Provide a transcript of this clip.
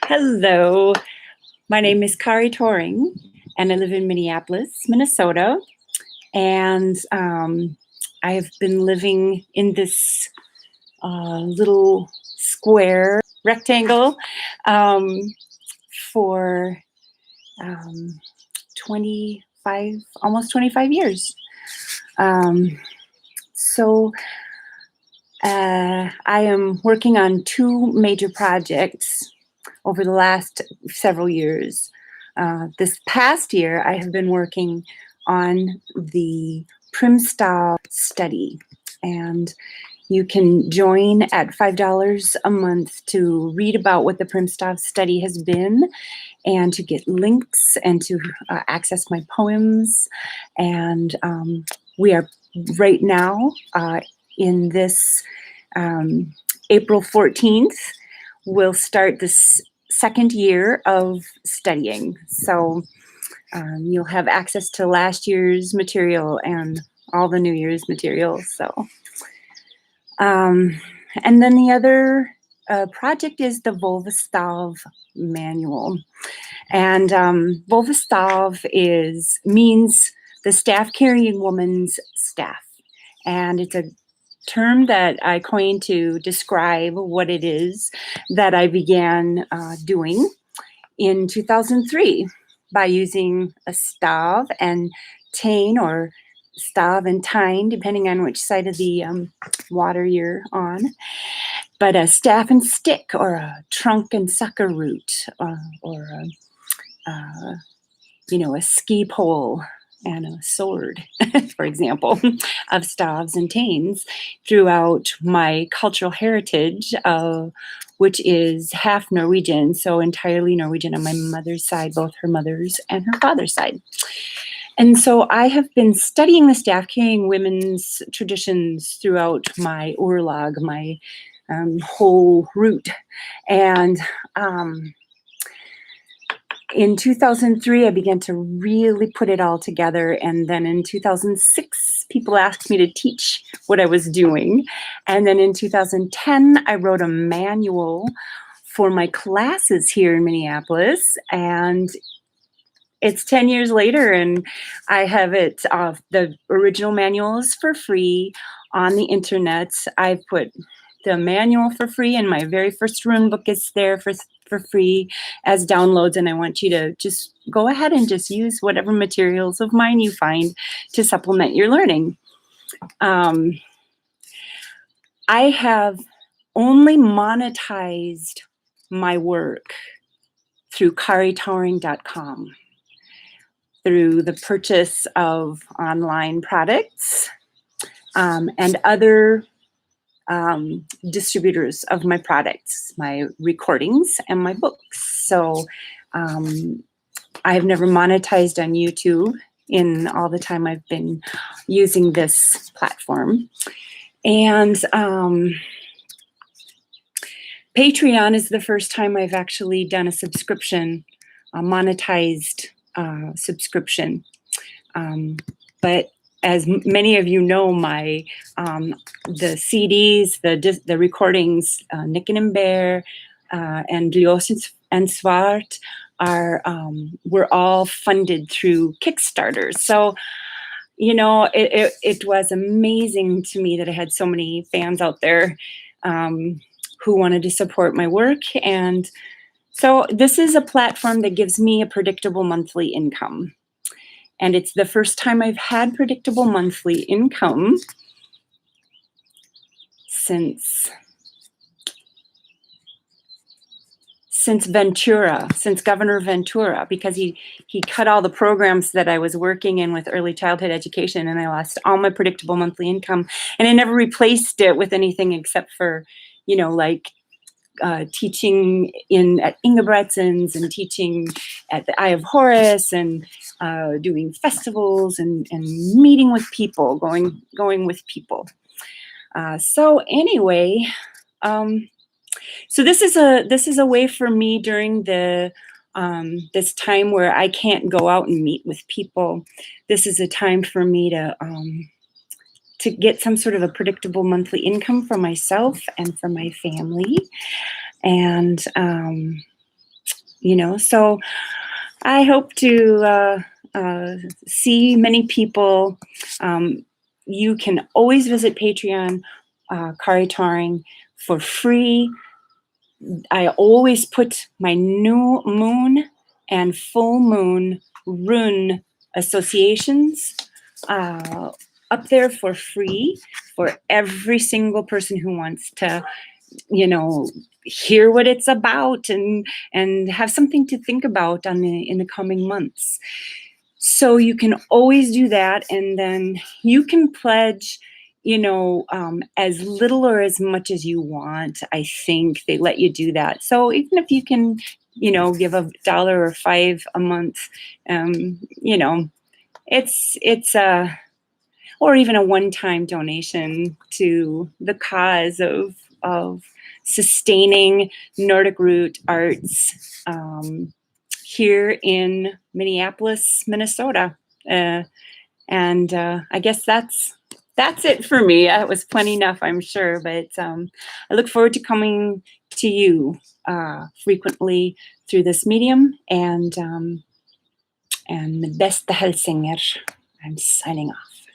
Hello, my name is Kari Tauring, and I live in Minneapolis, Minnesota. And I have been living in this little square rectangle for 25, almost 25 years. So I am working on two major projects over the last several years. This past year, I have been working on the Stav study, and you can join at $5 a month to read about what the Stav study has been, and to get links and to access my poems. And we are right now in this April 14th, we'll start this second year of studying. So you'll have access to last year's material and all the New Year's material. So, and then the other project is the Volva Stav manual. And Volva Stav means the staff carrying woman's staff. And it's a term that I coined to describe what it is that I began doing in 2003 by using a stav and tane, or stav and tine, depending on which side of the water you're on, but a staff and stick, or a trunk and sucker root, or a ski pole and a sword, for example, of stavs and tanes throughout my cultural heritage, which is half Norwegian, so entirely Norwegian on my mother's side, both her mother's and her father's side. And so I have been studying the staff-carrying women's traditions throughout my urlag, my whole root. And in 2003, I began to really put it all together. And then in 2006, people asked me to teach what I was doing. And then in 2010, I wrote a manual for my classes here in Minneapolis. And it's 10 years later, and I have it, the original manual is for free on the internet. I put the manual for free, and my very first rune book is there for free as downloads, and I want you to just go ahead and just use whatever materials of mine you find to supplement your learning. I have only monetized my work through karitauring.com, through the purchase of online products and other distributors of my products, my recordings, and my books. So I've never monetized on YouTube in all the time I've been using this platform. And Patreon is the first time I've actually done a subscription, a monetized subscription. But as many of you know, the CDs, the recordings, Nicken and Bear and Ljos and Svart were all funded through Kickstarter. So, it was amazing to me that I had so many fans out there who wanted to support my work. And so this is a platform that gives me a predictable monthly income. And it's the first time I've had predictable monthly income since Governor Ventura, because he cut all the programs that I was working in with early childhood education, and I lost all my predictable monthly income. And I never replaced it with anything except for, teaching at Ingebretsen's and teaching at the Eye of Horus, and doing festivals and meeting with people, going with people. So anyway, so this is a way for me during the this time where I can't go out and meet with people. This is a time for me to to get some sort of a predictable monthly income for myself and for my family. And, so I hope to see many people. You can always visit Patreon, Kari Tauring, for free. I always put my new moon and full moon rune associations up there for free for every single person who wants to, hear what it's about and have something to think about in the coming months. So you can always do that, and then you can pledge, as little or as much as you want. I think they let you do that. So even if you can, give $1 or $5 a month, it's or even a one-time donation to the cause of sustaining Nordic root arts here in Minneapolis, Minnesota. And I guess that's it for me. It was plenty enough, I'm sure, but I look forward to coming to you frequently through this medium, and med bästa hälsningar. I'm signing off.